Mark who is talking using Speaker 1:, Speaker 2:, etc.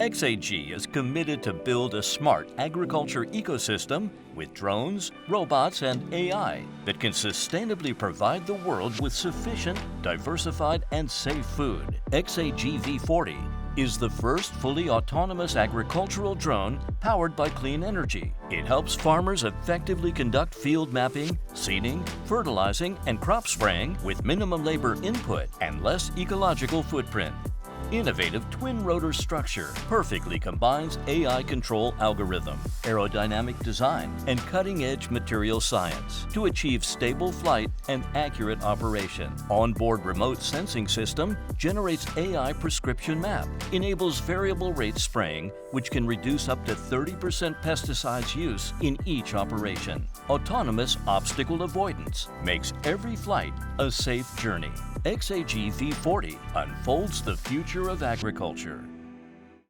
Speaker 1: XAG is committed to build a smart agriculture ecosystem with drones, robots, and AI that can sustainably provide the world with sufficient, diversified, and safe food. XAG V40 is the first fully autonomous agricultural drone powered by clean energy. It helps farmers effectively conduct field mapping, seeding, fertilizing, and crop spraying with minimum labor input and less ecological footprint. Innovative twin-rotor structure perfectly combines AI control algorithm, aerodynamic design, and cutting-edge material science to achieve stable flight and accurate operation. Onboard remote sensing system generates AI prescription map, enables variable rate spraying, which can reduce up to 30% pesticides use in each operation. Autonomous obstacle avoidance makes every flight a safe journey. XAG V40 unfolds the future of agriculture.